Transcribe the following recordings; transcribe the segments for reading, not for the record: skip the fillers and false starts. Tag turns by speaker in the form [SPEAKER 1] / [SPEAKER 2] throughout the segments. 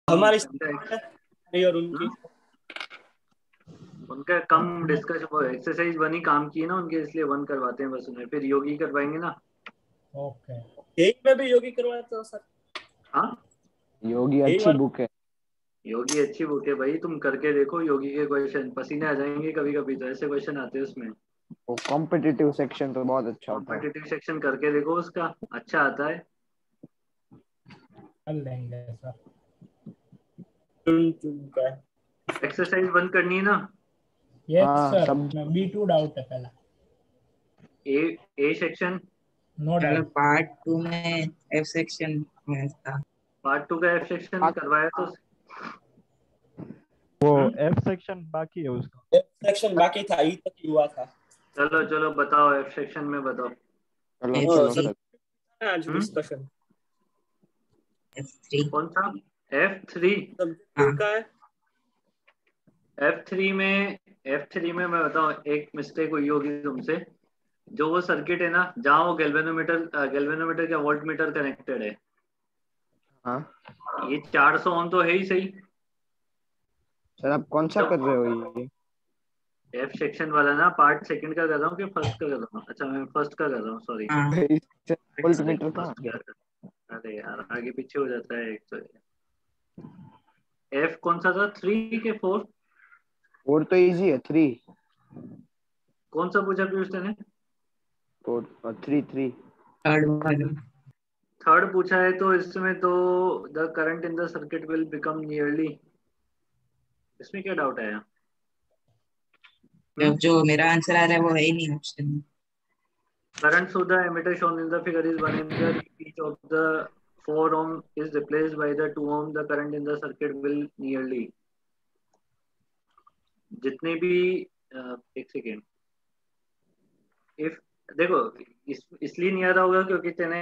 [SPEAKER 1] हमारी
[SPEAKER 2] उनका
[SPEAKER 1] और उनकी
[SPEAKER 2] उनका कम डिस्कशन, वो एक्सरसाइज 1 ही काम की है ना उनके, इसलिए 1 करवाते हैं बस उन्हें, फिर योगी करवाएंगे ना।
[SPEAKER 1] ओके, यही में भी योगी करवाते हो सर?
[SPEAKER 2] हाँ,
[SPEAKER 3] योगी
[SPEAKER 1] यही
[SPEAKER 3] अच्छी
[SPEAKER 1] वाला
[SPEAKER 3] बुक है।
[SPEAKER 2] योगी अच्छी बुक है भाई, तुम करके देखो योगी के क्वेश्चन, पसीने आ जाएंगे कभी कभी, तो ऐसे क्वेश्चन आते हैं उसमें।
[SPEAKER 3] वो कॉम्पिटिटिव सेक्शन तो बहुत अच्छा होता है।
[SPEAKER 2] कॉम्पिटिटिव सेक्शन करके देखो, उसका अच्छा आता है।
[SPEAKER 1] कर लेंगे सर। चुन चुन का
[SPEAKER 2] एक्सरसाइज 1 करनी है ना।
[SPEAKER 1] यस
[SPEAKER 3] हाँ
[SPEAKER 1] सर,
[SPEAKER 3] सब।
[SPEAKER 1] मैं B2 डाउट है पहला।
[SPEAKER 2] ए ए सेक्शन।
[SPEAKER 1] नो
[SPEAKER 4] मतलब
[SPEAKER 1] डाउट।
[SPEAKER 4] पार्ट 2 में एफ सेक्शन में था।
[SPEAKER 2] पार्ट 2 का एफ सेक्शन करवाया तो।
[SPEAKER 5] वो
[SPEAKER 2] हम्म?
[SPEAKER 5] एफ सेक्शन बाकी है उसका।
[SPEAKER 1] एफ सेक्शन बाकी था, ई तक ही हुआ था।
[SPEAKER 2] चलो चलो बताओ, एफ सेक्शन में बताओ।
[SPEAKER 3] चलो
[SPEAKER 4] एफ
[SPEAKER 3] चलो
[SPEAKER 1] सर
[SPEAKER 3] सर।
[SPEAKER 1] आज
[SPEAKER 2] हम्म?
[SPEAKER 1] Discussion
[SPEAKER 4] F3।
[SPEAKER 2] कौन सा? F3।
[SPEAKER 4] हाँ।
[SPEAKER 1] का है।
[SPEAKER 2] F3 में, F3 में मैं बताऊं, एक मिस्टेक हुई होगी तुमसे। जो वो सर्किट है ना, जहाँ वो गैल्वेनोमीटर का वोल्ट मीटर कनेक्टेड है,
[SPEAKER 3] हाँ
[SPEAKER 2] ये 400 ओम तो है ही सही।
[SPEAKER 3] सर, आप कौन सा कर रहे हो ये?
[SPEAKER 2] एफ सेक्शन वाला ना, पार्ट सेकंड का कर रहा हूँ कि फर्स्ट का कर रहा हूँ? अच्छा, मैं फर्स्ट का कर रहा हूँ, सॉरी।
[SPEAKER 4] हाँ।
[SPEAKER 3] इससे वोल्ट
[SPEAKER 2] अरे
[SPEAKER 3] मीटर कहाँ
[SPEAKER 2] फर्स्ट
[SPEAKER 3] गया?
[SPEAKER 2] का, अरे यार आगे पीछे हो जाता है एक तो। एफ कौन सा था, 3 के 4?
[SPEAKER 3] फोर तो इजी है, 3।
[SPEAKER 2] कौन सा पूछा पीयूष ने?
[SPEAKER 3] 3
[SPEAKER 4] थर्ड वाला।
[SPEAKER 2] थर्ड पूछा है, तो इसमें तो the current in the circuit will become nearly, इसमें क्या डाउट आया?
[SPEAKER 4] जब जो मेरा आंसर आ रहा है वो है ही नहीं ऑप्शन में।
[SPEAKER 2] Current through the emitter shown in the figure is 1 ampere. If each of the 4 ohm is replaced by the 2 ohm, the current in the circuit will nearly, जितने भी एक सेकेंड, इफ, देखो, इसलिए नहीं आ रहा होगा क्योंकि तेने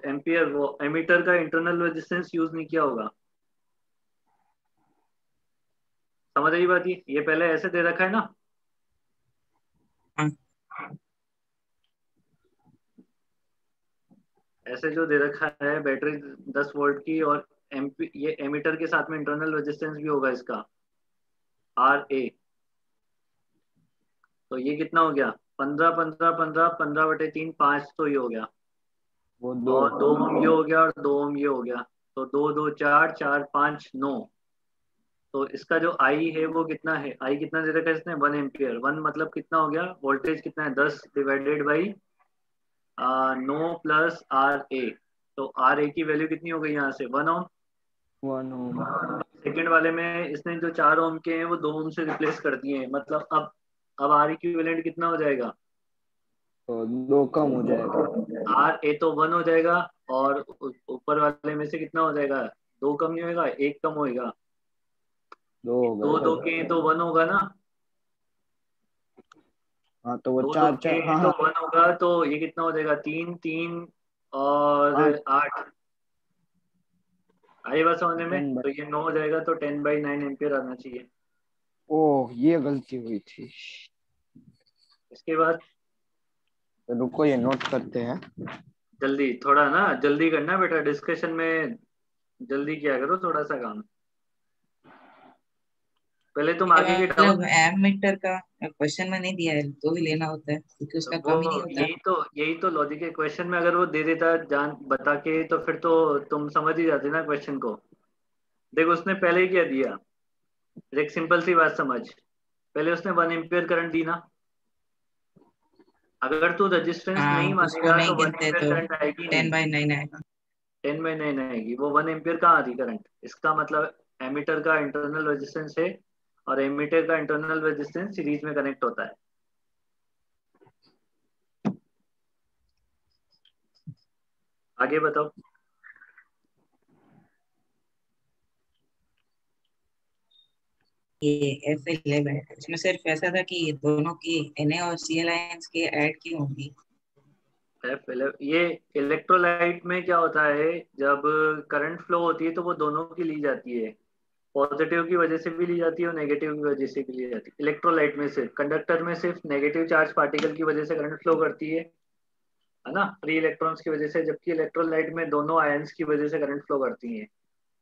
[SPEAKER 2] एम्पियर, वो एमीटर का इंटरनल रेजिस्टेंस यूज नहीं किया होगा। समझ आई बात? ये पहले ऐसे दे रखा है ना।
[SPEAKER 4] हाँ।
[SPEAKER 2] ऐसे जो दे रखा है बैटरी 10 वोल्ट की, और एम्पी, ये एमीटर के साथ में इंटरनल रेजिस्टेंस भी होगा इसका, RA। तो ये कितना हो गया? 15 15 15 15/3, 5 तो ये हो गया,
[SPEAKER 3] वो दो।
[SPEAKER 2] और 2 ओम ये हो गया, और 2 ओम ये हो गया। तो 2 2 4 4 5 9। तो इसका जो आई है वो कितना है? आई कितना दे रखा है इसने? 1 एम्पियर। 1 मतलब कितना हो गया? वोल्टेज कितना है? 10 डिवाइडेड बाई 9 प्लस RA। तो RA की वैल्यू कितनी हो गई यहाँ से? 1 ओम।
[SPEAKER 3] 1 ओम।
[SPEAKER 2] सेकेंड वाले में इसने जो 4 ओम के हैं वो 2 ओम से रिप्लेस कर दिए हैं, मतलब अब R इक्विवेलेंट कितना हो जाएगा?
[SPEAKER 3] तो 2 कम हो जाएगा।
[SPEAKER 2] RA तो 1 हो जाएगा, और ऊपर वाले में से कितना हो जाएगा? 2 कम नहीं होगा, 1 कम होएगा।
[SPEAKER 3] 2 होगा
[SPEAKER 2] 2 2
[SPEAKER 3] सर।
[SPEAKER 2] के तो 1 होगा ना।
[SPEAKER 3] हाँ तो वो
[SPEAKER 2] 2 2
[SPEAKER 3] चार
[SPEAKER 2] के
[SPEAKER 3] चार, हाँ
[SPEAKER 2] तो
[SPEAKER 3] हाँ।
[SPEAKER 2] 1 होगा, तो ये कितना हो जाएगा? 3 3 और
[SPEAKER 3] 5
[SPEAKER 2] 8। आई बात समझने में?
[SPEAKER 3] 10 बाई।
[SPEAKER 2] तो ये 9 हो जाएगा, तो 10/9 एम्पियर आना चाहिए।
[SPEAKER 3] ओह, ये गलती हुई थी।
[SPEAKER 2] इसके बाद
[SPEAKER 3] तो रुको, ये नोट करते हैं।
[SPEAKER 2] जल्दी, थोड़ा ना जल्दी करना बेटा, डिस्कशन में जल्दी किया करो थोड़ा सा काम। पहले तुम आगे के डाउट,
[SPEAKER 4] मतलब एम मीटर का क्वेश्चन में नहीं दिया है तो भी लेना होता है क्योंकि उसका
[SPEAKER 2] वो
[SPEAKER 4] कम ही नहीं होता।
[SPEAKER 2] यही तो लॉजिक है। क्वेश्चन में अगर वो दे देता जान बता के, तो फिर तो तुम समझ ही जाते ना क्वेश्चन को। देखो उसने पहले ही क्या दिया, एक सिंपल सी बात समझ। पहले उसने 1 एम्पियर करंट दी ना। अगर तू रेजिस्टेंस नहीं
[SPEAKER 4] हाँ, उसको
[SPEAKER 2] मानेगा तो
[SPEAKER 4] नहीं
[SPEAKER 2] वन
[SPEAKER 4] गिनते
[SPEAKER 2] एम्पियर
[SPEAKER 4] तो
[SPEAKER 2] करंट आएगी नहीं।
[SPEAKER 4] 10/9 आएगा।
[SPEAKER 2] 10/9 आएगी, वो 1 एम्पियर कहाँ आ रही करंट? इसका मतलब एमीटर का इंटरनल रेजिस्टेंस है, और एमीटर का इंटरनल रेजिस्टेंस सीरीज में कनेक्ट होता है। आगे बताओ।
[SPEAKER 4] ये F11 इसमें सिर्फ ऐसा था कि दोनों की Na और Cl आयंस के ऐड की होंगी।
[SPEAKER 2] ये इलेक्ट्रोलाइट में क्या होता है, जब करंट फ्लो होती है तो वो दोनों की ली जाती है। पॉजिटिव की वजह से भी ली जाती है और नेगेटिव की वजह से भी ली जाती है। इलेक्ट्रोलाइट में सिर्फ, कंडक्टर में सिर्फ नेगेटिव चार्ज पार्टिकल की वजह से करंट फ्लो करती है ना, फ्री इलेक्ट्रॉन्स की वजह से, जबकि इलेक्ट्रोलाइट में दोनों आयंस की वजह से करंट फ्लो करती है।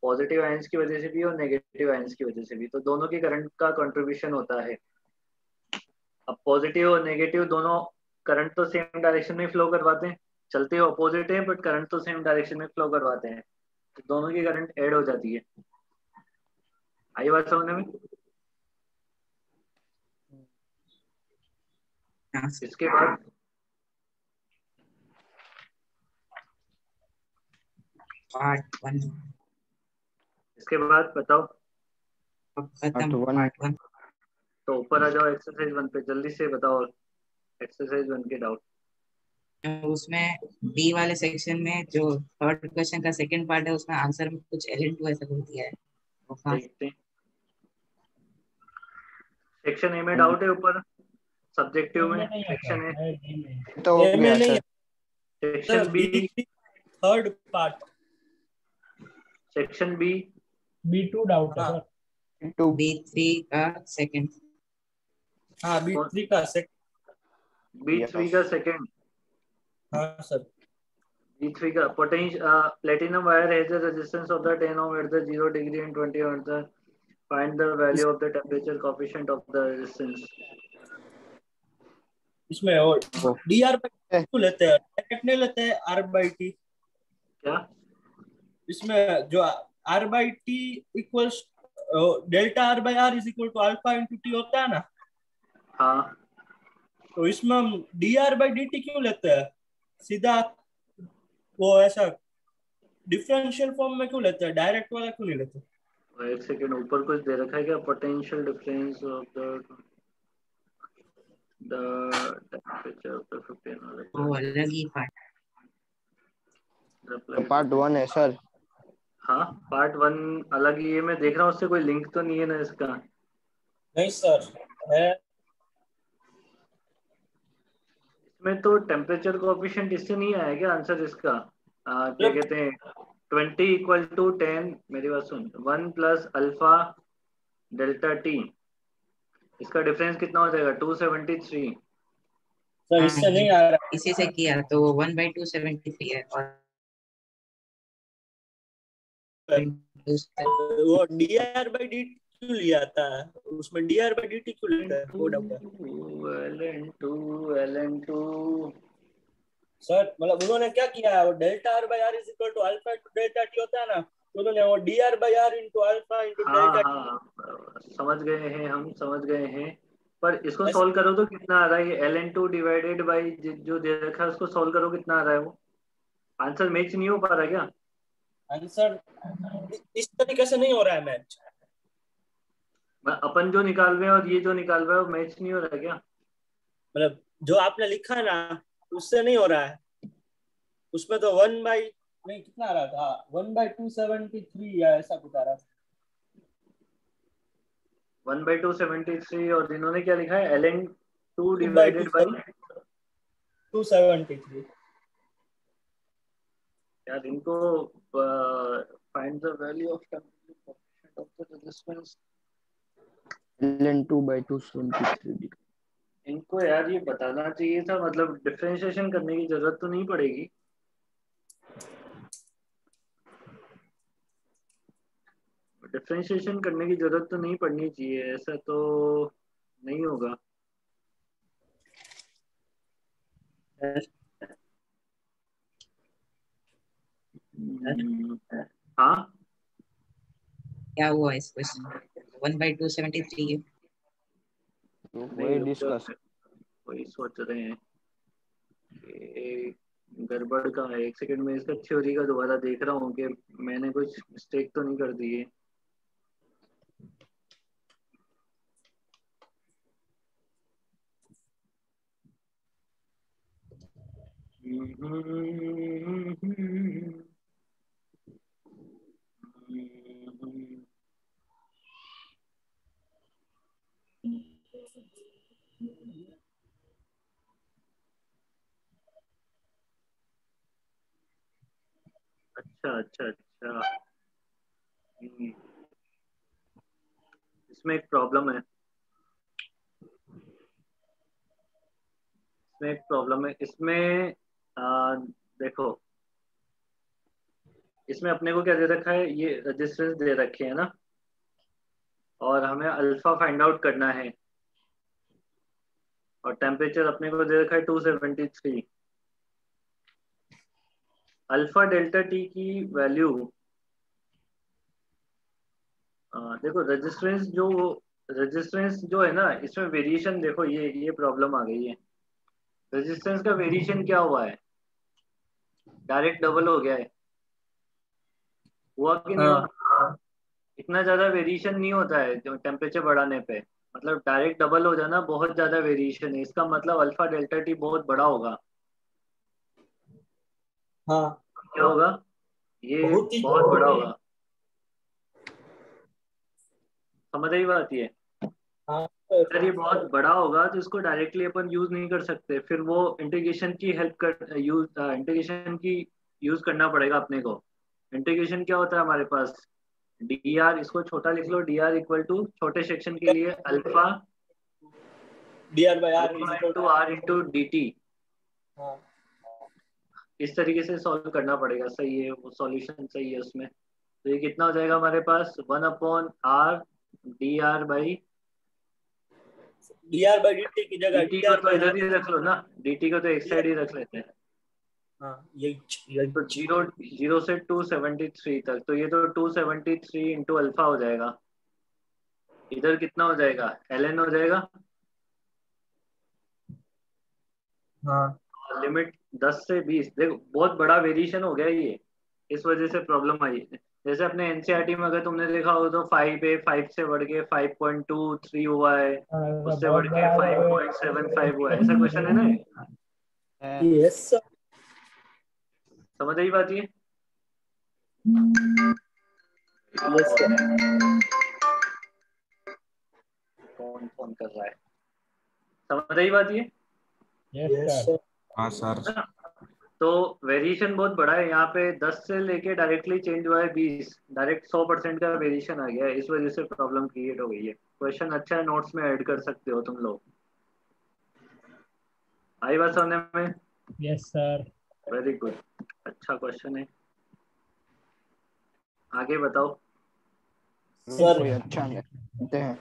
[SPEAKER 2] पॉजिटिव आयंस की वजह से भी और नेगेटिव आयंस की वजह से भी, तो दोनों की करंट का कंट्रीब्यूशन होता है। अब पॉजिटिव और नेगेटिव दोनों करंट तो सेम डायरेक्शन में फ्लो करवाते हैं, चलते हुए अपोजिट है बट करंट तो सेम डायरेक्शन में फ्लो करवाते हैं, तो दोनों की करंट ऐड हो जाती है। आई बात समझने में?
[SPEAKER 4] हाँ सर।
[SPEAKER 2] इसके बाद
[SPEAKER 4] पार्ट 1
[SPEAKER 2] इसके बाद बताओ,
[SPEAKER 4] अब खत्म।
[SPEAKER 3] Part 1
[SPEAKER 4] पार्ट 1
[SPEAKER 2] तो ऊपर आ जाओ एक्सरसाइज 1 पे, जल्दी से बताओ एक्सरसाइज 1 के डाउट।
[SPEAKER 4] उसमें बी वाले सेक्शन में जो थर्ड क्वेश्चन का सेकंड पार्ट है उसमें आंसर में कुछ Ln2 ऐसा कुछ दिया है, वो कहाँ से?
[SPEAKER 2] देखते हैं, सेक्शन ए में डाउट है ऊपर, सब्जेक्टिव में सेक्शन ए,
[SPEAKER 3] तो हो
[SPEAKER 1] ए में
[SPEAKER 3] गया
[SPEAKER 1] नहीं
[SPEAKER 3] sir.
[SPEAKER 2] Section B,
[SPEAKER 1] third part
[SPEAKER 2] section B,
[SPEAKER 1] B2 doubt है
[SPEAKER 5] हाँ।
[SPEAKER 1] सर।
[SPEAKER 3] टू
[SPEAKER 4] B3 का सेकंड।
[SPEAKER 1] हाँ B3 का
[SPEAKER 2] B3 का सेकंड,
[SPEAKER 1] हाँ सर।
[SPEAKER 2] B3 का potential platinum wire has a resistance of the 10 ohm at the 0 degree and 20 ohm at the, find the value of the temperature coefficient of the resistance।
[SPEAKER 1] इसमें और
[SPEAKER 3] वो
[SPEAKER 1] dr by two लेते हैं, direct नहीं लेते हैं r by T.
[SPEAKER 2] क्या?
[SPEAKER 1] इसमें जो r by T equals delta r by r is equal to alpha into T होता है ना,
[SPEAKER 2] हाँ,
[SPEAKER 1] तो इसमें हम dr बाई dt क्यों लेते हैं? सीधा वो ऐसा डिफरेंशियल फॉर्म में क्यों लेते हैं, डायरेक्ट वाला क्यों नहीं लेते?
[SPEAKER 2] तो एक सेकंड, ऊपर कुछ दे रखा है क्या? Potential difference of the temperature of the 15
[SPEAKER 4] वो अलग ही पार्ट।
[SPEAKER 3] तो पार्ट 1 है सर।
[SPEAKER 2] हाँ, पार्ट 1 अलग ही है, मैं देख रहा हूँ उससे कोई लिंक तो नहीं है ना इसका।
[SPEAKER 1] नहीं सर है।
[SPEAKER 2] इसमें तो टेम्परेचर कोएफिशिएंट इससे नहीं आया क्या आंसर इसका? क्या कहते हैं, 20 इक्वल टू 10, मेरी बात सुन, 1 प्लस अल्फा डेल्टा टी, इसका डिफरेंस कितना हो जाएगा? 273।
[SPEAKER 1] सर
[SPEAKER 4] हाँ
[SPEAKER 1] इससे नहीं आ रहा।
[SPEAKER 4] इसी से किया तो 1/273 है और
[SPEAKER 1] वो dr बाई dt क्यों लिया था, उसमें dr बाई dt क्यों लेता है, वो डाउट है
[SPEAKER 2] ln2
[SPEAKER 1] सर। मतलब उन्होंने क्या किया है, वो delta r by r is equal to alpha into delta T होता है ना, तो उन्होंने वो dr by r into alpha into
[SPEAKER 2] हाँ
[SPEAKER 1] डेल्टा
[SPEAKER 2] हाँ, समझ गए हैं, हम समझ गए हैं, पर इसको
[SPEAKER 1] ऐसे।
[SPEAKER 2] सॉल्व करो तो कितना आ रहा है? ये ln2 डिवाइडेड बाई जो दे रखा है उसको सॉल्व करो, कितना आ रहा है? वो आंसर मैच नहीं हो पा रहा क्या?
[SPEAKER 1] आंसर इस तरीके से नहीं हो रहा है मैच।
[SPEAKER 2] अपन जो निकाल रहे हैं और ये जो निकाल रहा है वो मैच नहीं हो रहा है क्या?
[SPEAKER 1] मतलब जो आपने लिखा है ना उससे नहीं हो रहा है, उसमें तो 1 बाई नहीं कितना आ रहा था, 1/273 या ऐसा कुछ आ रहा था।
[SPEAKER 2] 1/273, और इन्होंने क्या लिखा है? ln2 divided by
[SPEAKER 1] 273।
[SPEAKER 2] यार इनको find the value of temperature of the resistance,
[SPEAKER 3] ln2/273।
[SPEAKER 2] इनको यार ये बताना चाहिए था, मतलब डिफरेंशिएशन करने की जरूरत तो नहीं पड़ेगी। डिफरेंशिएशन करने की जरूरत तो नहीं पड़नी चाहिए, ऐसा तो नहीं होगा। हाँ,
[SPEAKER 4] क्या हुआ इस क्वेश्चन? 1/273 है।
[SPEAKER 3] वही डिस्कस।
[SPEAKER 2] वही सोच रहे हैं कि गड़बड़ का है। एक सेकंड में इसका थ्योरी का दोबारा देख रहा हूँ कि मैंने कुछ मिस्टेक तो नहीं कर दी है। अच्छा अच्छा अच्छा, इसमें एक प्रॉब्लम है, इसमें एक प्रॉब्लम है इसमें। देखो, इसमें अपने को क्या दे रखा है, ये रेजिस्टेंस दे रखे हैं ना, और हमें अल्फा फाइंड आउट करना है, और टेम्परेचर अपने को दे रखा है 273। अल्फा डेल्टा टी की वैल्यू, देखो रेजिस्टेंस जो है ना, इसमें वेरिएशन देखो, ये प्रॉब्लम आ गई है। रेजिस्टेंस का वेरिएशन क्या हुआ है, डायरेक्ट डबल हो गया है, हुआ कि नहीं हुआ? इतना ज्यादा वेरिएशन नहीं होता है जो टेम्परेचर बढ़ाने पे, मतलब डायरेक्ट डबल हो जाना बहुत ज्यादा वेरिएशन है, इसका मतलब अल्फा डेल्टा टी बहुत बड़ा होगा।
[SPEAKER 1] हाँ,
[SPEAKER 2] क्या होगा, ये
[SPEAKER 1] बहुत ही
[SPEAKER 2] बहुत बड़ा होगा। समझ आई बात ये?
[SPEAKER 1] हाँ
[SPEAKER 2] अगर ये बहुत बड़ा होगा तो इसको डायरेक्टली अपन यूज नहीं कर सकते, फिर वो इंटीग्रेशन की हेल्प कर इंटीग्रेशन की यूज करना पड़ेगा अपने को। इंटीग्रेशन क्या होता है हमारे पास, डी आर, इसको छोटा लिख लो, डी आर इक्वल टू छोटे सेक्शन के लिए alpha
[SPEAKER 1] dr/r
[SPEAKER 2] into R into D T.
[SPEAKER 1] हाँ,
[SPEAKER 2] इस तरीके से सॉल्व करना पड़ेगा, सही है, वो सॉल्यूशन सही है उसमें। तो ये कितना हो जाएगा हमारे पास, 1/r D R by
[SPEAKER 1] dr/dt की जगह
[SPEAKER 2] dt को तो इधर ही रख लो ना, dt को तो एक साइड ही रख लेते हैं।
[SPEAKER 1] हाँ, ये
[SPEAKER 2] तो जीरो जीरो से 273 तक, तो ये तो 273 इंटू अल्फा हो जाएगा। इधर कितना हो जाएगा, ln हो जाएगा।
[SPEAKER 1] हाँ,
[SPEAKER 2] लिमिट 10 से 20, देखो बहुत बड़ा वेरिएशन हो गया ये, इस वजह से प्रॉब्लम आई है। जैसे अपने एनसीईआरटी में अगर तुमने देखा हो तो 5 है, 5 से बढ़ के 5.23 हुआ है, उससे बढ़ के 5.75 हुआ है, ऐसा क्वेश्चन है ना।
[SPEAKER 1] यस सर,
[SPEAKER 2] समझ आई बात ये?
[SPEAKER 1] यस सर,
[SPEAKER 2] कौन फोन कर रहा है, समझ आई बात ये?
[SPEAKER 1] यस सर,
[SPEAKER 6] हाँ सर।
[SPEAKER 2] है ना? तो वेरिएशन बहुत बड़ा है यहाँ पे, 10 से लेके डायरेक्टली चेंज हुआ है 20, डायरेक्ट 100% का वेरिएशन आ गया है, इस वजह से प्रॉब्लम क्रिएट हो गई है। क्वेश्चन अच्छा है, नोट्स में ऐड कर सकते हो तुम लोग। आई बात समझने में?
[SPEAKER 5] Yes sir.
[SPEAKER 2] वेरी गुड, अच्छा क्वेश्चन है। आगे बताओ।
[SPEAKER 3] सर कोई अच्छा नहीं हैं।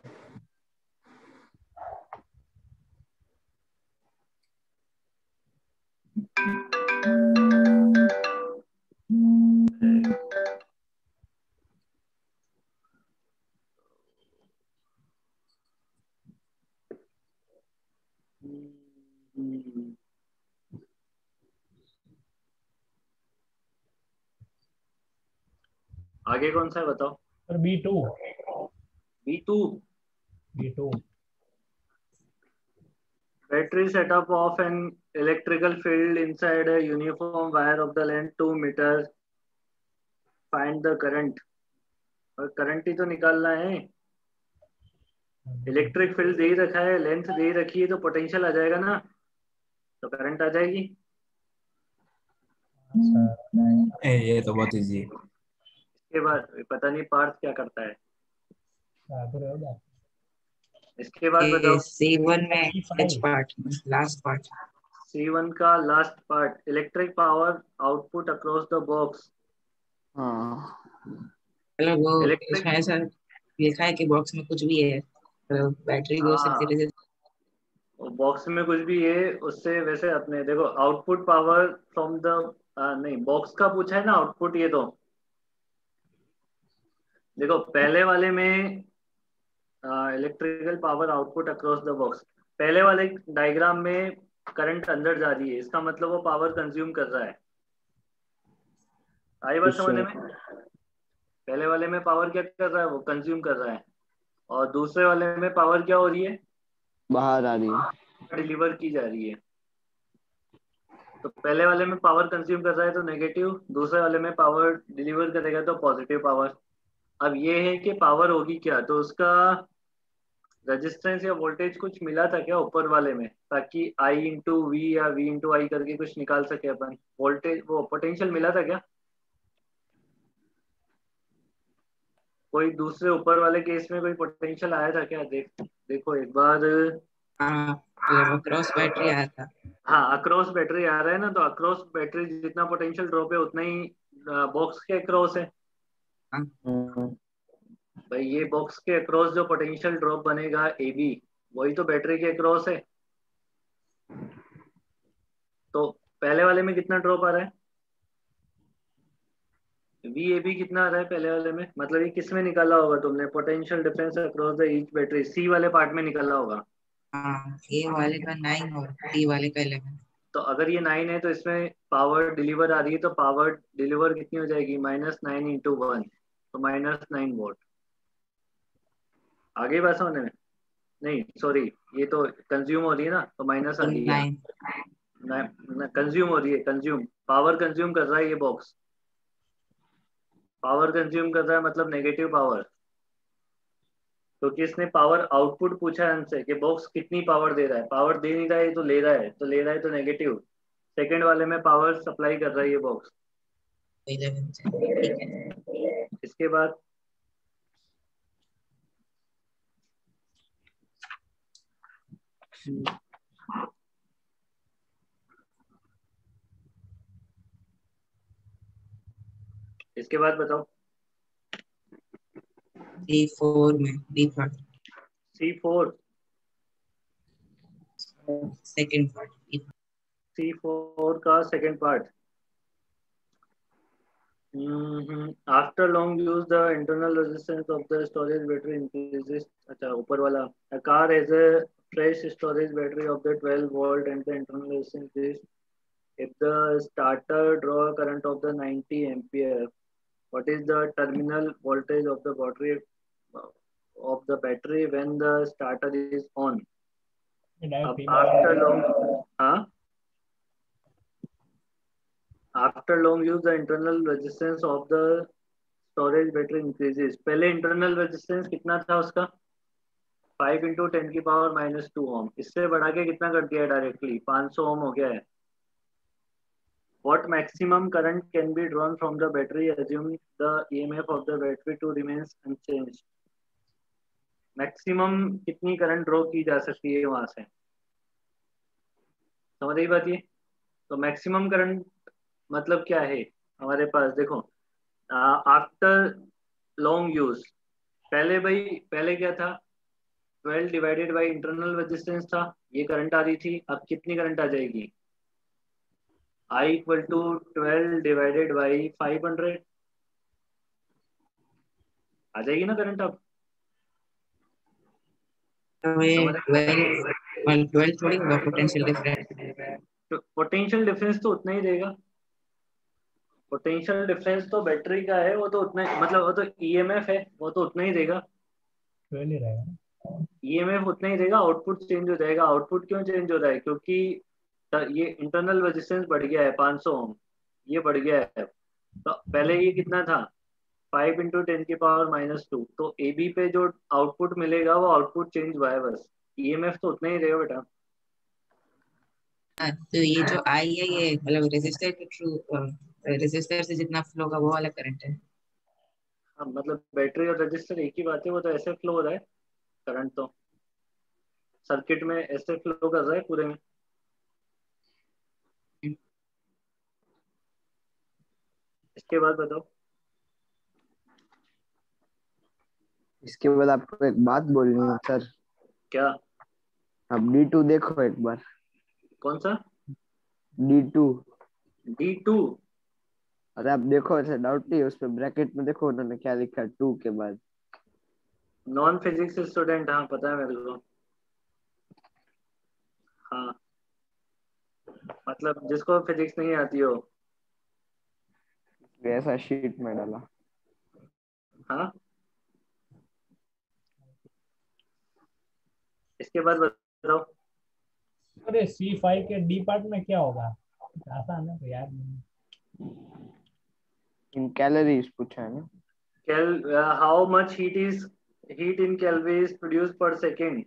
[SPEAKER 2] आगे कौन सा है बताओ।
[SPEAKER 5] Sir B2।
[SPEAKER 2] B2,
[SPEAKER 5] B2
[SPEAKER 2] battery setup of an electrical field inside a uniform wire of the length 2 meters, find the current। और करंट ही तो निकालना है, इलेक्ट्रिक फील्ड दे ही रखा है, लेंथ दे ही रखी है, तो पोटेंशियल आ जाएगा ना, तो करंट आ जाएगी।
[SPEAKER 6] ये तो बहुत इजी है।
[SPEAKER 2] इसके बाद पता नहीं पार्थ क्या करता है। इसके बाद बताओ।
[SPEAKER 4] C1 में H part, last part.
[SPEAKER 2] C1 का last part, electric power output across the box.
[SPEAKER 4] मतलब वो इसमें ऐसा लिखा है कि बॉक्स में कुछ भी है, तो बैटरी भी हो सकती है।
[SPEAKER 2] बॉक्स में कुछ भी है, उससे वैसे अपने देखो आउटपुट पावर फ्रॉम द, नहीं बॉक्स का पूछा है ना आउटपुट, ये तो देखो पहले वाले में electrical power output across the box, पहले वाले डायग्राम में करंट अंदर जा रही है, इसका मतलब वो पावर कंज्यूम कर रहा है। आई बात समझने में? पहले वाले में पावर क्या कर रहा है, वो कंज्यूम कर रहा है, और दूसरे वाले में पावर क्या हो रही है,
[SPEAKER 3] बाहर आ रही है,
[SPEAKER 2] डिलीवर की जा रही है। तो पहले वाले में पावर कंज्यूम कर रहा है तो नेगेटिव, दूसरे वाले में पावर डिलीवर करेगा तो पॉजिटिव पावर। अब ये है कि पावर होगी क्या, तो उसका रेजिस्टेंस या वोल्टेज कुछ मिला था क्या ऊपर वाले में, ताकि I इंटू वी या V इंटू आई करके कुछ निकाल सके अपन, वोल्टेज वो पोटेंशियल मिला था क्या कोई दूसरे ऊपर वाले केस में कोई पोटेंशियल आया था क्या? देखो एक बार।
[SPEAKER 4] अक्रॉस बैटरी आया था।
[SPEAKER 2] हाँ अक्रॉस बैटरी आ रहा है ना, तो अक्रॉस बैटरी जितना पोटेंशियल ड्रॉप है उतना ही बॉक्स के अक्रॉस है
[SPEAKER 3] हम्म,
[SPEAKER 2] भाई, ये बॉक्स के अक्रॉस जो पोटेंशियल ड्रॉप बनेगा ए बी, वही तो बैटरी के अक्रॉस है। तो पहले वाले में कितना ड्रॉप आ रहा है, वी ए बी कितना आ रहा है पहले वाले में, मतलब ये किस में निकाला होगा तुमने, potential difference across the each battery, C वाले पार्ट में निकाला होगा।
[SPEAKER 4] हाँ, ए वाले का 9 और डी वाले का 11।
[SPEAKER 2] तो अगर ये 9 है तो इसमें पावर डिलीवर आ रही है, तो पावर डिलीवर कितनी हो जाएगी, -9 × 1, तो -9 वोल्ट। आगे बात समझने में, नहीं सॉरी, ये तो कंज्यूम हो रही है ना, तो माइनस आ
[SPEAKER 4] तो
[SPEAKER 2] गया,
[SPEAKER 4] 9।
[SPEAKER 2] कंज्यूम हो रही है, कंज्यूम पावर कंज्यूम कर रहा है ये बॉक्स, पावर कंज्यूम कर रहा है मतलब नेगेटिव पावर, क्योंकि इसने पावर आउटपुट पूछा है हमसे कि बॉक्स कितनी पावर दे रहा है, पावर दे नहीं रहा है तो ले रहा है, तो ले रहा है तो नेगेटिव। सेकंड वाले में पावर सप्लाई कर रहा है ये बॉक्स।
[SPEAKER 4] 11 ठीक है।
[SPEAKER 2] इसके बाद इसके बाद बताओ,
[SPEAKER 4] C4 में D part,
[SPEAKER 2] C4,
[SPEAKER 4] second part.
[SPEAKER 2] C4 का second part. After long use, the internal resistance of the storage battery increases. अच्छा, ऊपर वाला, a car has a fresh storage battery of the 12 volt and the internal resistance is, if the starter draw a current of the 90 ampere, what is the terminal voltage of the battery when the starter is on? अब after long, हाँ, after long use the internal resistance of the storage battery increases। पहले internal resistance कितना था उसका, 5 × 10⁻⁻2 ओम, इससे बढ़ा के कितना कर दिया डायरेक्टली, 500 ओम हो गया है। What maximum current can be drawn from the battery assuming the EMF of the battery to remains unchanged? Maximum कितनी करंट ड्रॉ की जा सकती है वहां से, समझ रही बात ये। तो मैक्सिमम करंट मतलब क्या है हमारे पास, देखो, आफ्टर लॉन्ग यूज, पहले भाई, पहले क्या था, 12 डिवाइडेड बाई इंटरनल रेजिस्टेंस था, ये करंट आ रही थी। अब कितनी करंट आ जाएगी, I = 12 डिवाइडेड बाई 500 आ जाएगी ना करंट। अब
[SPEAKER 4] तो ये 12 थोड़ी होगा पोटेंशियल डिफरेंस।
[SPEAKER 2] पोटेंशियल डिफरेंस तो उतना ही देगा, पोटेंशियल डिफरेंस तो बैटरी का है, वो तो उतना, मतलब वो तो ईएमएफ है, वो तो उतना ही देगा,
[SPEAKER 5] 12 ही रहेगा।
[SPEAKER 2] ईएमएफ उतना ही देगा, आउटपुट चेंज हो जाएगा। आउटपुट क्यों चेंज हो रहा है, क्योंकि ये इंटरनल रेजिस्टेंस बढ़ गया है 500 ओम, ये बढ़ गया है। तो पहले ये कितना था, 5 × 10⁻⁻2, तो ए बी पे जो आउटपुट मिलेगा वो आउटपुट चेंज हुआ है बस, ईएमएफ तो उतना ही रहेगा बेटा।
[SPEAKER 4] तो ये जो आई है ये मतलब रेजिस्टर के थ्रू, रेजिस्टर से जितना फ्लो होगा वो वाला करंट है।
[SPEAKER 2] हाँ, मतलब बैटरी और रजिस्टर एक ही बात है, वो तो ऐसे फ्लो हो रहा है करंट, तो सर्किट में ऐसे फ्लो कर रहा है पूरे में। इसके बाद बताओ,
[SPEAKER 3] इसके बाद आपको एक बात बोलनी है सर।
[SPEAKER 2] क्या,
[SPEAKER 3] आप D2 देखो एक बार।
[SPEAKER 2] कौन सा
[SPEAKER 3] D2?
[SPEAKER 2] D2?
[SPEAKER 3] अरे आप देखो, ऐसे डाउट नहीं है उस पे, ब्रैकेट में देखो उन्होंने क्या लिखा है 2 के बाद।
[SPEAKER 2] नॉन फिजिक्स स्टूडेंट, हाँ पता है मेरे को, हाँ, मतलब जिसको फिजिक्स नहीं आती हो।
[SPEAKER 3] ऐसा शीट में डाला।
[SPEAKER 2] हाँ, इसके बाद बताओ,
[SPEAKER 5] अरे C5 के डी पार्ट में क्या होगा, आसान है तो याद नहीं।
[SPEAKER 3] इन कैलोरीज पूछा है ना।
[SPEAKER 2] How much heat in calorie is produce पर सेकेंड,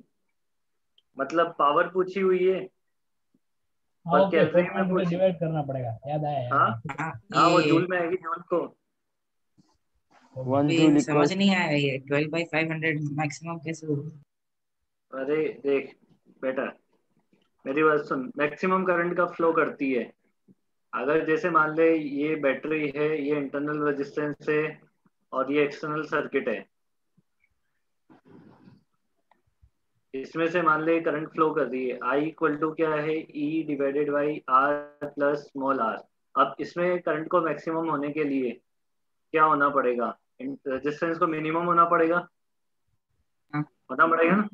[SPEAKER 2] मतलब पावर पूछी हुई है
[SPEAKER 5] हाँ,
[SPEAKER 2] पर
[SPEAKER 5] ओके,
[SPEAKER 2] कैलोरी में पूछी।
[SPEAKER 5] डिवाइड करना पड़ेगा, याद आया
[SPEAKER 2] हाँ हाँ, वो जूल में आएगी, जूल को।
[SPEAKER 3] 1 जूल
[SPEAKER 4] समझ नहीं आया ये 12/500 मैक्सिमम कैसे होगा।
[SPEAKER 2] अरे देख बेटा, मेरी बात सुन, मैक्सिमम करंट का फ्लो करती है अगर जैसे मान ले ये बैटरी है, ये इंटरनल रेजिस्टेंस है और ये एक्सटर्नल सर्किट है, इसमें से मान ले करंट फ्लो कर रही है, आई इक्वल टू क्या है, E divided by R plus small r. अब इसमें करंट को मैक्सिमम होने के लिए क्या होना पड़ेगा, रेजिस्टेंस को मिनिमम होना पड़ेगा,
[SPEAKER 4] हाँ।
[SPEAKER 2] होना पड़ेगा ना।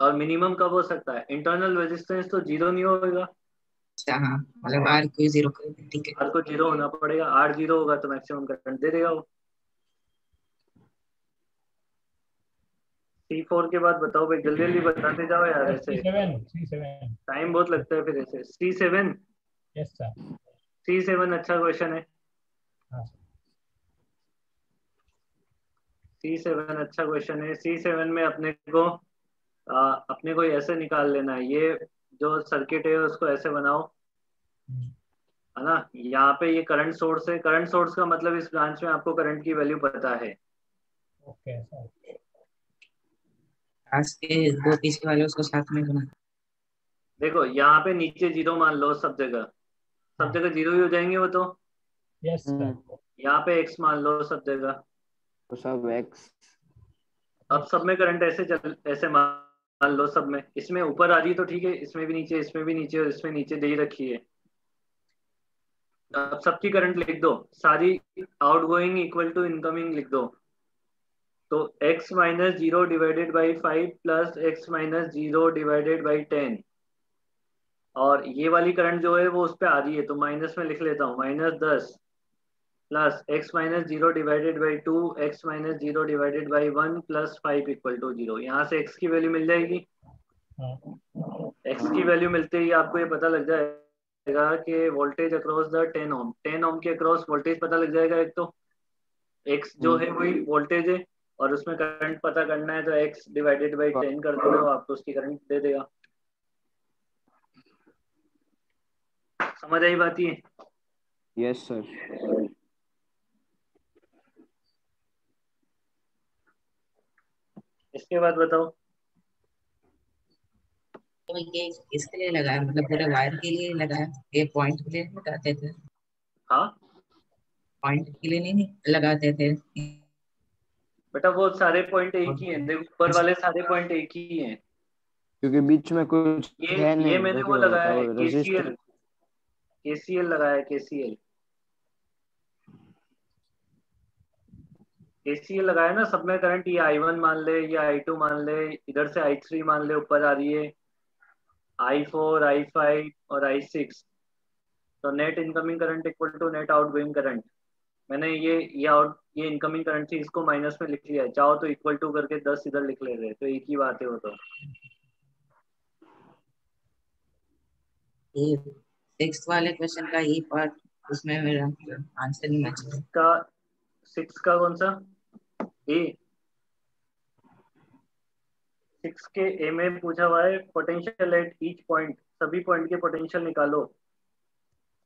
[SPEAKER 2] और मिनिमम कब हो सकता है, इंटरनल रेजिस्टेंस तो जीरो नहीं होगा,
[SPEAKER 4] अच्छा हाँ, मतलब आर को 0 कर दे, ठीक है।
[SPEAKER 2] आर को जीरो होना पड़ेगा, आर जीरो होगा तो मैक्सिमम करंट दे देगा वो। C4 के बाद बताओ भाई, जल्दी जल्दी बताते जाओ यार, ऐसे
[SPEAKER 5] C7
[SPEAKER 2] टाइम बहुत लगता है फिर ऐसे। C7,
[SPEAKER 5] yes sir.
[SPEAKER 2] C7 अच्छा क्वेश्चन है,
[SPEAKER 5] हाँ
[SPEAKER 2] C7 अच्छा क्वेश्चन है। C7 में अपने को ऐसे निकाल लेना है, ये जो सर्किट है उसको ऐसे बनाओ, है ना। यहाँ पे ये करंट सोर्स है, करंट सोर्स का मतलब इस ब्रांच में आपको करंट की वैल्यू पता है।
[SPEAKER 5] Okay sir.
[SPEAKER 4] आज के दो पीछे वाले उसको साथ में बना।
[SPEAKER 2] देखो यहाँ पे नीचे जीरो मान लो, सब जगह जीरो ही हो जाएंगे वो तो।
[SPEAKER 5] Yes sir.
[SPEAKER 2] यहाँ पे x मान लो सब जगह,
[SPEAKER 3] तो सब x।
[SPEAKER 2] अब सब में करंट ऐसे मान लो, सब में, इसमें ऊपर आ रही है तो ठीक है, इसमें भी नीचे, इसमें भी नीचे और इसमें नीचे दे ही रखी है। अब सबकी करंट लिख दो, सारी आउटगोइंग इक्वल टू इनकमिंग लिख दो। तो x minus zero divided by 5 plus x minus zero divided by 10, और ये वाली करंट जो है वो उस पर आ रही है तो माइनस में लिख लेता हूँ, -10 plus x minus zero divided by 2, x minus zero divided by 1 plus 5 equal to 0। यहाँ से x की वैल्यू मिल जाएगी। x की वैल्यू मिलते ही आपको ये पता लग जाएगा कि वोल्टेज अक्रॉस द 10 ओम, 10 ओम के अक्रॉस वोल्टेज पता लग जाएगा। एक तो x जो है वही वोल्टेज है और उसमें करंट पता करना है तो x डिवाइडेड बाई 10 कर देना, वो आपको उसकी करंट दे देगा। समझ आई बात ये?
[SPEAKER 3] Yes sir.
[SPEAKER 2] इसके बाद बताओ।
[SPEAKER 4] तो ये इसके लिए लगाया, मतलब पूरे वायर के लिए लगाया, ये पॉइंट के लिए लगाते थे।
[SPEAKER 2] हाँ
[SPEAKER 4] पॉइंट के लिए नहीं लगाते थे।
[SPEAKER 2] बेटा वो सारे पॉइंट एक ही हैं, देखो ऊपर वाले सारे पॉइंट एक ही हैं।
[SPEAKER 3] क्योंकि बीच में कुछ है
[SPEAKER 2] ये
[SPEAKER 3] नहीं,
[SPEAKER 2] मैंने वो
[SPEAKER 3] देखो
[SPEAKER 2] लगाया है,
[SPEAKER 3] रेजिस्टर।
[SPEAKER 2] KCL लगाया है, KCL लगाया ना, सब में करंट, ये I1 मान ले, ये I2 मान ले, इधर से I3 मान ले, ऊपर आ रही है I4, I5 और I6। तो net incoming current equal to net outgoing current. मैंने ये इनकमिंग करंट थी, इसको माइनस में लिख लिया है, चाहो तो इक्वल टू करके 10 इधर लिख ले रहे, तो एक ही बात है वो तो।
[SPEAKER 4] ये 6th वाले क्वेश्चन का ये पार्ट, उसमें मेरा आंसर नहीं मैच हो रहा।
[SPEAKER 2] 6 का कौन सा ए? 6 के ए में पूछा हुआ है पोटेंशियल एट ईच पॉइंट, सभी पॉइंट के पोटेंशियल निकालो।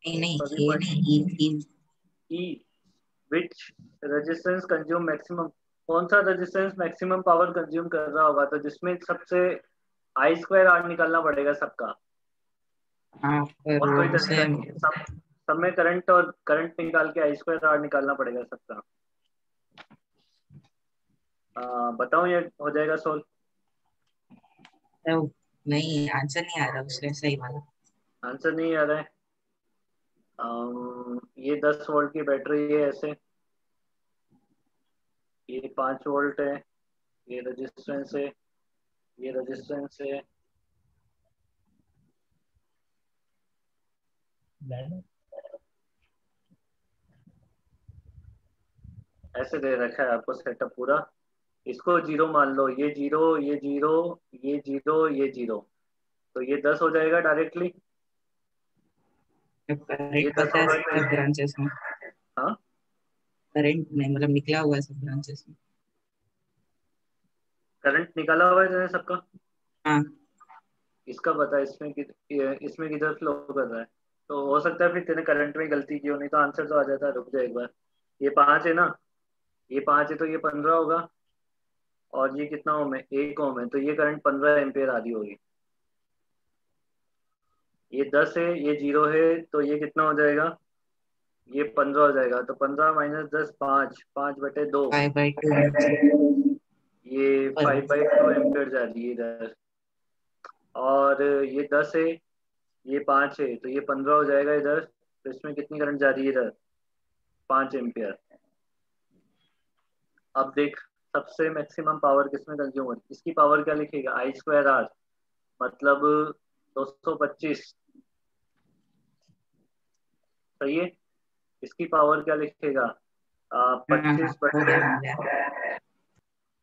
[SPEAKER 4] नहीं
[SPEAKER 2] सभी
[SPEAKER 4] ये
[SPEAKER 2] पॉइंट
[SPEAKER 4] नहीं,
[SPEAKER 2] ई विच रेजिस्टेंस कंज्यूम मैक्सिमम, कौन सा रेजिस्टेंस मैक्सिमम पावर कंज्यूम कर रहा होगा, तो जिसमें सबसे I2R निकालना पड़ेगा सबका।
[SPEAKER 4] हाँ पर
[SPEAKER 2] और
[SPEAKER 4] वो
[SPEAKER 2] कोई
[SPEAKER 4] उसे
[SPEAKER 2] तरीका नहीं है, सब में करंट और करंट निकाल के I2R निकालना पड़ेगा सबका। बताओ ये हो जाएगा सोल्व?
[SPEAKER 4] तो नहीं, आंसर नहीं आ रहा उसमें सही वाला।
[SPEAKER 2] आंसर नहीं आ रहा है। ये 10 वोल्ट की बैटरी है ऐसे, ये 5 वोल्ट है, ये रेजिस्टेंस है, ये रेजिस्टेंस है, ऐसे दे रखा है आपको सेटअप पूरा। इसको जीरो मान लो, ये जीरो, ये जीरो, ये जीरो, ये जीरो, तो ये 10 हो जाएगा डायरेक्टली। ये
[SPEAKER 4] करंट
[SPEAKER 2] 10
[SPEAKER 4] पता है
[SPEAKER 2] होगा
[SPEAKER 4] सब ब्रांचेस में।
[SPEAKER 2] हाँ
[SPEAKER 4] करंट नहीं, मतलब निकला हुआ है सब ब्रांचेस में।
[SPEAKER 2] करंट निकाला हुआ है तेने सबका?
[SPEAKER 4] हाँ
[SPEAKER 2] इसका पता है इसमें किधर फ्लो कर रहा है, तो हो सकता है फिर तेने करंट में गलती की हो, नहीं तो आंसर तो आ जाता है। रुक जा एक बार, ये 5 है ना, ये 5 है तो ये 15 होगा, और ये कितना ओम है, 1 ओम है, तो ये करंट 15 एम्पियर आ रही होगी। ये 10 है, ये 0 है, तो ये कितना हो जाएगा, ये 15 हो जाएगा। तो 15 माइनस 10 5, 5/2,
[SPEAKER 4] 5/2
[SPEAKER 2] ये 5/2 एम्पियर जा रही है इधर। और ये 10 है, ये 5 है, तो ये 15 हो जाएगा इधर। तो इसमें कितनी करंट जा रही है इधर, 5 एम्पियर। अब देख सबसे मैक्सिमम पावर किसमें कंज्यूम होती है, इसकी पावर क्या लिखेगा, I²R, मतलब 225, सही है। इसकी पावर क्या लिखेगा, 25 बटे,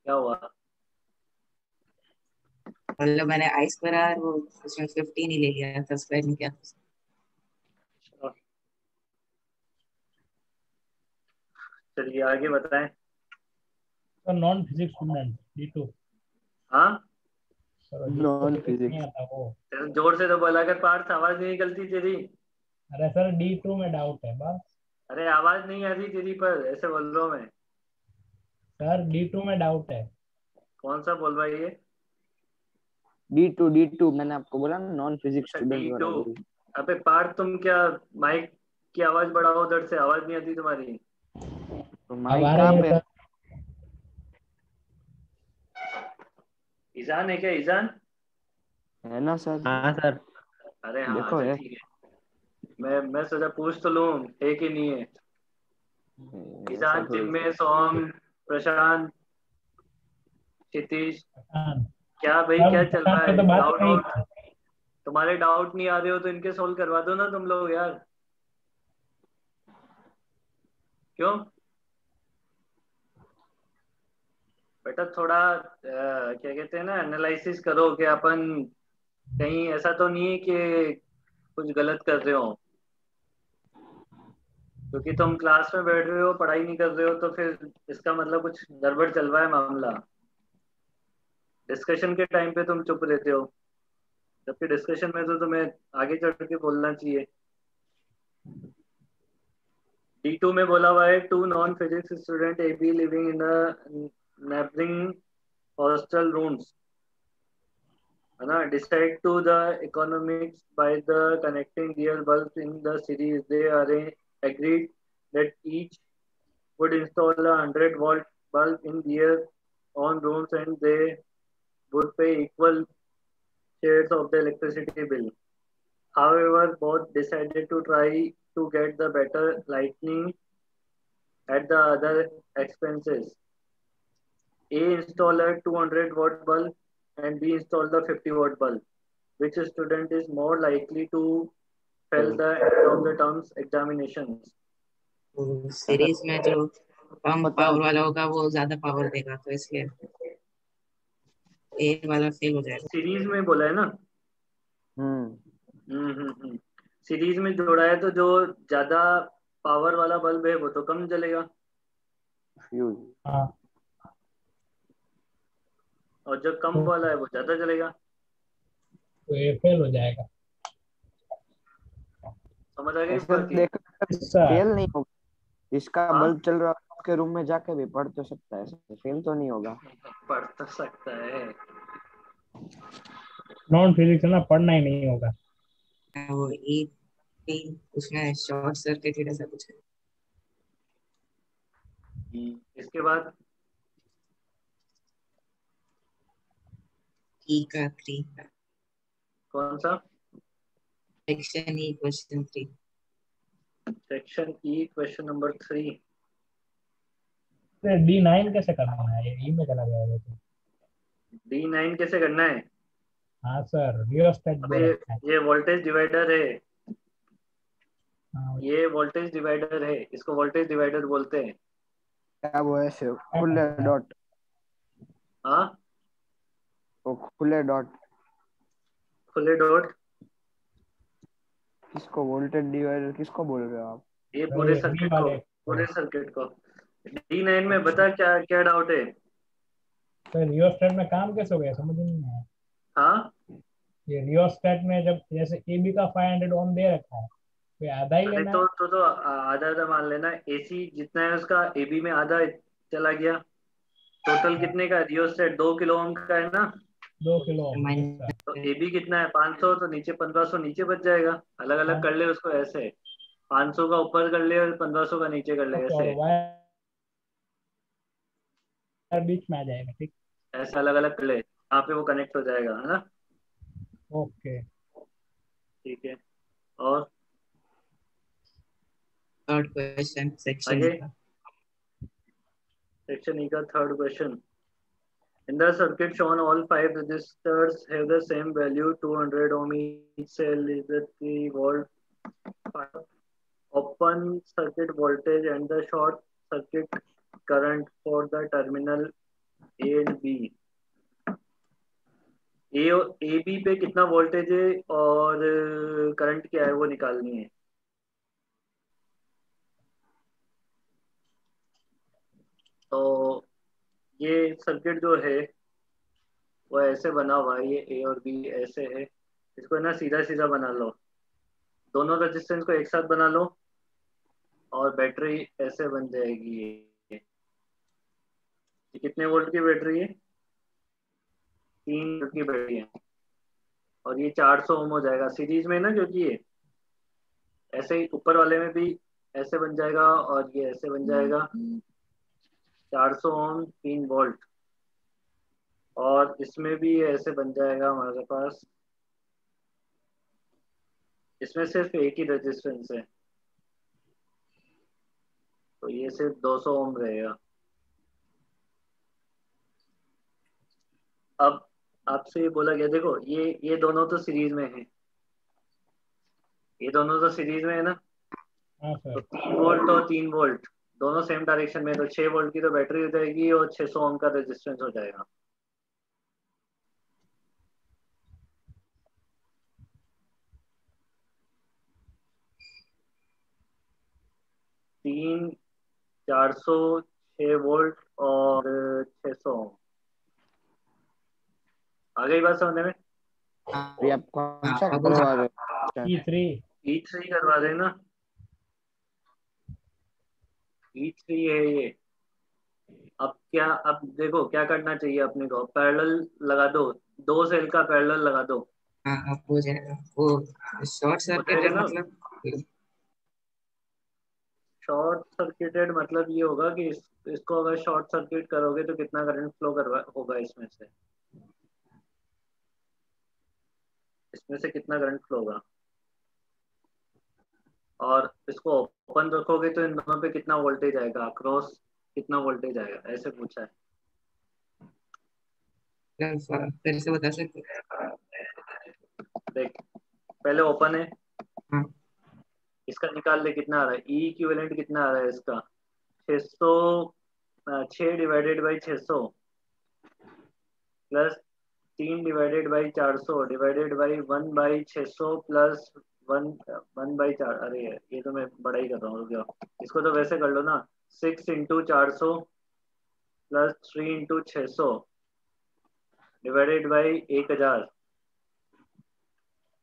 [SPEAKER 2] क्या हुआ,
[SPEAKER 4] मतलब मैंने I²R वो उसमें 15 ही ले लिया था, स्क्वायर नहीं किया था।
[SPEAKER 2] चलिए आगे बताएं।
[SPEAKER 5] तो नॉन फिजिक्स स्टूडेंट D2
[SPEAKER 2] हाँ
[SPEAKER 5] सर,
[SPEAKER 3] नॉन
[SPEAKER 5] नहीं
[SPEAKER 3] फिजिक्स।
[SPEAKER 5] आता वो।
[SPEAKER 2] तेरे जोर से तो बोला कर पार्थ, आवाज नहीं निकलती तेरी।
[SPEAKER 5] अरे सर D2 में डाउट है बस।
[SPEAKER 2] अरे आवाज नहीं आ रही तेरी, पर ऐसे बोल रहा हूँ मैं।
[SPEAKER 5] सर D2 में डाउट है।
[SPEAKER 2] कौन सा बोल रहा है ये,
[SPEAKER 3] D2 मैंने आपको बोला ना, नॉन फिजिक्स
[SPEAKER 2] अच्छा
[SPEAKER 3] स्टूडेंट वाला
[SPEAKER 2] D2।
[SPEAKER 3] बोल।
[SPEAKER 2] अबे पार्थ तुम क्या माइक की आवाज बढ़ाओ, उधर से आवाज नहीं आती तुम्हारी।
[SPEAKER 3] तो
[SPEAKER 5] अब
[SPEAKER 3] माइक
[SPEAKER 5] आ
[SPEAKER 3] कहाँ
[SPEAKER 5] रही है
[SPEAKER 3] पे?
[SPEAKER 5] सर।
[SPEAKER 2] ईजान है क्या, ईजान?
[SPEAKER 3] है ना सर?
[SPEAKER 1] हाँ सर।
[SPEAKER 2] अरे हाँ,
[SPEAKER 3] देखो
[SPEAKER 2] अच्छा
[SPEAKER 3] है।
[SPEAKER 2] ठीक है। मैं सोचा पूछ तो लूँ है कि नहीं है।
[SPEAKER 3] ऐसा
[SPEAKER 2] ईजान,
[SPEAKER 3] थोड़ी।
[SPEAKER 2] चिन्मय, सोम, प्रशांत, क्षितिज,
[SPEAKER 5] हाँ
[SPEAKER 2] क्या भाई
[SPEAKER 5] सर,
[SPEAKER 2] क्या चल
[SPEAKER 5] प्रशांत
[SPEAKER 2] रहा
[SPEAKER 5] से
[SPEAKER 2] है,
[SPEAKER 5] तो बात
[SPEAKER 2] डाउट
[SPEAKER 5] नहीं
[SPEAKER 2] वाउट?
[SPEAKER 5] है।
[SPEAKER 2] तुम्हारे डाउट नहीं आ रहे हो तो इनके सोल्व करवा दो ना तुम लोग यार। क्यों बेटा, थोड़ा क्या कहते हैं ना, एनालिसिस करो कि अपन कहीं ऐसा तो नहीं है कि कुछ गलत कर रहे हो। क्योंकि तुम क्लास में बैठ रहे हो, पढ़ाई नहीं कर रहे हो, तो फिर इसका मतलब कुछ गड़बड़ चल रहा है मामला। डिस्कशन के टाइम पे तुम चुप रहते हो, जबकि डिस्कशन में तो तुम्हें आगे चढ़ के बोलना चाहिए। D2 में बोला हुआ है, 2 non physics student AB living in neighbouring hostel rooms, है ना, decide to the economics by the connecting real bulb in the series. They are agreed that each would install a 100-volt bulb in their own rooms and they would pay equal shares of the electricity bill. However, both decided to try to get the better lighting at the other expenses. A installed a 200-watt bulb and B installed the 50-watt bulb. Which student is more likely to fail the end of the term's examinations?
[SPEAKER 4] Series में जो कम
[SPEAKER 3] पता
[SPEAKER 4] power वाला होगा वो ज्यादा power देगा, तो इसलिए ए वाला फेल हो जाएगा।
[SPEAKER 2] सीरीज में बोला है ना। सीरीज में जोड़ा है, तो जो ज्यादा पावर वाला बल्ब है वो तो कम जलेगा,
[SPEAKER 3] फ्यूज।
[SPEAKER 5] हाँ
[SPEAKER 2] और जो कम वाला है वो ज्यादा जलेगा।
[SPEAKER 5] तो ये फेल हो जाएगा।
[SPEAKER 2] समझ आ गई
[SPEAKER 3] ऐसे
[SPEAKER 2] बात की?
[SPEAKER 3] देखो,
[SPEAKER 5] सर
[SPEAKER 3] फेल नहीं होगा। इसका
[SPEAKER 2] हाँ?
[SPEAKER 3] बल्ब चल रहा है, उसके रूम में जाके भी पढ़ तो सकता है, ऐसे फेल तो नहीं होगा।
[SPEAKER 2] पढ़ तो सकता है।
[SPEAKER 5] नॉन फिजिक्स है ना, पढ़ना ही नहीं होगा।
[SPEAKER 4] वो ए उसमें शॉर्ट सर्किट ऐसा कुछ है।
[SPEAKER 2] इसके बाद
[SPEAKER 4] ई का 3 का
[SPEAKER 2] कौन सा
[SPEAKER 4] section E question 3।
[SPEAKER 2] Section E question number 3?
[SPEAKER 5] D9 कैसे करना है, ये ई में चला गया है तो।
[SPEAKER 2] D9 कैसे करना है?
[SPEAKER 5] हाँ सर, रियोस्टेट
[SPEAKER 2] अबे
[SPEAKER 5] दे रखा है।
[SPEAKER 2] ये वोल्टेज डिवाइडर है,
[SPEAKER 5] हाँ,
[SPEAKER 2] ये वोल्टेज डिवाइडर है, इसको वोल्टेज डिवाइडर बोलते हैं।
[SPEAKER 3] क्या वो ऐसे
[SPEAKER 5] क्या
[SPEAKER 3] खुले
[SPEAKER 5] करता है?
[SPEAKER 3] डॉट,
[SPEAKER 2] हाँ,
[SPEAKER 3] वो खुले डॉट
[SPEAKER 2] खुले डॉट,
[SPEAKER 3] किसको वोल्टेज डिवाइडर किसको बोल रहे हो आप?
[SPEAKER 2] ये
[SPEAKER 5] तो
[SPEAKER 2] पूरे
[SPEAKER 5] ये बी
[SPEAKER 2] सर्किट को,
[SPEAKER 5] वाले
[SPEAKER 2] पूरे सर्किट को। D9 में बता क्या क्या डाउट है?
[SPEAKER 5] तो रियोस्टेट में काम कैसे हो गया, समझ नहीं आया।
[SPEAKER 2] हाँ,
[SPEAKER 5] ये रियोस्टेट में जब जैसे AB का 500 ओम दे रखा है, तो ये आधा ही
[SPEAKER 2] अरे
[SPEAKER 5] लेना है।
[SPEAKER 2] तो आधा आधा मान लेना। AC जितना है उसका AB में आधा चला गया। टोटल कितने का, रियोस्टेट 2 किलो ओम का है ना,
[SPEAKER 5] 2 किलो ओम।
[SPEAKER 4] माइनस
[SPEAKER 5] अच्छा
[SPEAKER 2] तो ए बी कितना है 500, तो नीचे 1500 नीचे बच जाएगा। अलग अलग
[SPEAKER 5] हाँ,
[SPEAKER 2] कर ले उसको ऐसे, 500 का ऊपर कर ले और 1500 का नीचे कर ले,
[SPEAKER 5] ओके, और
[SPEAKER 2] ऐसे
[SPEAKER 5] वायर बीच में आ जाएगा, ठीक।
[SPEAKER 2] ऐसे अलग अलग कर ले, यहाँ पे वो कनेक्ट हो जाएगा, है ना।
[SPEAKER 5] ओके,
[SPEAKER 2] ठीक है, और
[SPEAKER 4] थर्ड क्वेश्चन सेक्शन
[SPEAKER 2] आगे
[SPEAKER 4] का।
[SPEAKER 2] सेक्शन ई का third question. In the circuit shown, all 5 resistors have the same value, 200 ohm. Each cell is at 3 volt. Open circuit voltage and the short circuit current for the terminal A and B. A B पे कितना voltage है और current क्या है वो निकालनी है। तो ये सर्किट जो है वो ऐसे बना हुआ है, ये ए और बी ऐसे है, इसको ना सीधा सीधा बना लो, दोनों रेजिस्टेंस को एक साथ बना लो और बैटरी ऐसे बन जाएगी। ये कितने वोल्ट की बैटरी है, 3 वोल्ट की बैटरी है, और ये 400 ओम हो जाएगा सीरीज में ना, क्योंकि ये ऐसे ही ऊपर वाले में भी ऐसे बन जाएगा और ये ऐसे बन जाएगा, 400 ओम 3 वोल्ट, और इसमें भी ये ऐसे बन जाएगा हमारे पास। इसमें सिर्फ एक ही रेजिस्टेंस है, तो ये सिर्फ 200 ओम रहेगा। अब आपसे ये बोला गया, देखो ये दोनों तो सीरीज में है, ये दोनों तो सीरीज में है ना,
[SPEAKER 5] हाँ
[SPEAKER 2] तो
[SPEAKER 5] सर।
[SPEAKER 2] 3 वोल्ट और 3 वोल्ट दोनों सेम डायरेक्शन में, तो 6 वोल्ट की तो बैटरी हो जाएगी और 600 ओम का रेजिस्टेंस हो जाएगा। तीन 400 6 वोल्ट और 600 ओम। आ गई बात समझने में।
[SPEAKER 3] ये आप कौन सा
[SPEAKER 4] अब
[SPEAKER 3] करवा रहे हो?
[SPEAKER 5] E3।
[SPEAKER 2] E3 करवा देना, E3 है ये। अब क्या, अब देखो क्या करना चाहिए अपने को, पैरेलल लगा दो, 2 सेल का पैरेलल लगा दो,
[SPEAKER 4] हाँ अब हो जाएगा वो। शॉर्ट
[SPEAKER 2] हो जाएगा
[SPEAKER 4] सर्किटेड
[SPEAKER 2] ना।
[SPEAKER 4] मतलब
[SPEAKER 2] शॉर्ट सर्किटेड मतलब ये होगा कि इसको अगर शॉर्ट सर्किट करोगे तो कितना करंट फ्लो करवा होगा इसमें से कितना करंट फ्लो होगा, और इसको ओपन रखोगे तो इन दोनों पे कितना वोल्टेज आएगा, अक्रॉस कितना वोल्टेज आएगा, ऐसे पूछा है।
[SPEAKER 4] फिर से बता सकते।
[SPEAKER 2] देख पहले ओपन है,
[SPEAKER 4] हाँ
[SPEAKER 2] इसका निकाल ले कितना आ रहा है, ई इक्विवेलेंट कितना आ रहा है इसका, 600 6 divided by 600 plus 3 divided by 400 divided by 1/600 plus 1/4। अरे ये तो मैं बड़ा ही कर रहा हूँ, रुक जाओ, इसको तो वैसे कर लो ना, 6 into 400 plus 3 into 600 divided by 1000।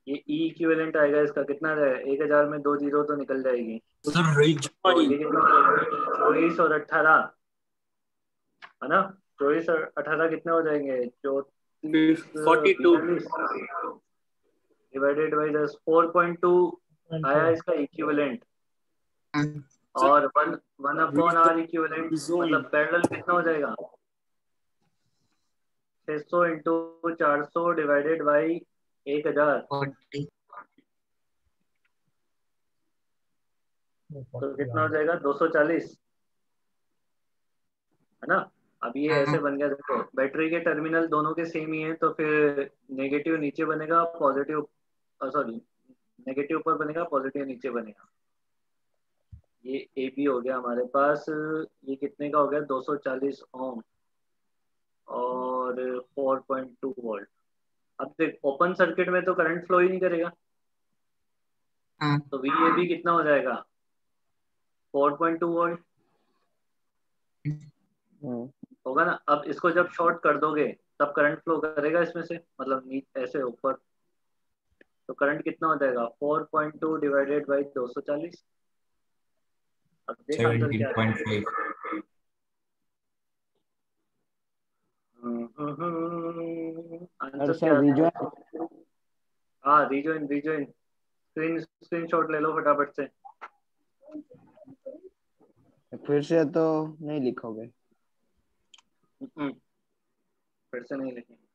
[SPEAKER 2] ये ई इक्विवेलेंट आएगा, इसका कितना रहेगा, 1000 में 2 जीरो तो निकल जाएगी, तो ये कितना, 24 और 18 है ना, 24 और 18 कितने हो जाएंगे, 42 डिवाइडेड बाई 10, 4.2 आया इसका इक्विवेलेंट,
[SPEAKER 4] हाँ
[SPEAKER 2] और 1/r इक्विवेलेंट मतलब पैरेलल कितना हो जाएगा, 600 इंटू 400 डिवाइडेड बाई 1000,
[SPEAKER 4] 40।
[SPEAKER 2] तो कितना हो जाएगा 240, है ना। अब ये
[SPEAKER 4] हाँ
[SPEAKER 2] ऐसे बन गया, देखो बैटरी के टर्मिनल दोनों के सेम ही है, तो फिर नेगेटिव नीचे बनेगा, पॉजिटिव सॉरी नेगेटिव ऊपर बनेगा, पॉजिटिव नीचे बनेगा। ये ए बी हो गया हमारे पास, ये कितने का हो गया 240 ओम और 4.2 वोल्ट। अब देख ओपन सर्किट में तो करंट फ्लो ही नहीं करेगा,
[SPEAKER 4] हाँ
[SPEAKER 2] तो वी ए बी कितना हो जाएगा 4.2 वोल्ट होगा ना। अब इसको जब शॉर्ट कर दोगे तब करंट फ्लो करेगा इसमें से, मतलब नीचे ऐसे ऊपर, तो करंट कितना हो जाएगा 4.2 डिवाइडेड बाई 240। अब देख आंसर क्या है।
[SPEAKER 6] 17.5।
[SPEAKER 2] आंसर
[SPEAKER 3] सर
[SPEAKER 2] क्या
[SPEAKER 3] रिजॉइन
[SPEAKER 2] है? हाँ रिजॉइन स्क्रीनशॉट ले लो फटाफट से।
[SPEAKER 3] फिर से तो नहीं लिखोगे?
[SPEAKER 2] फिर से नहीं लिखेंगे।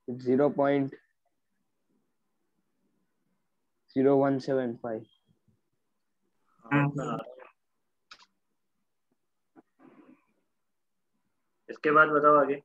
[SPEAKER 3] 0.0175।
[SPEAKER 2] हाँ, इतना आ रहा है। इसके बाद बताओ आगे।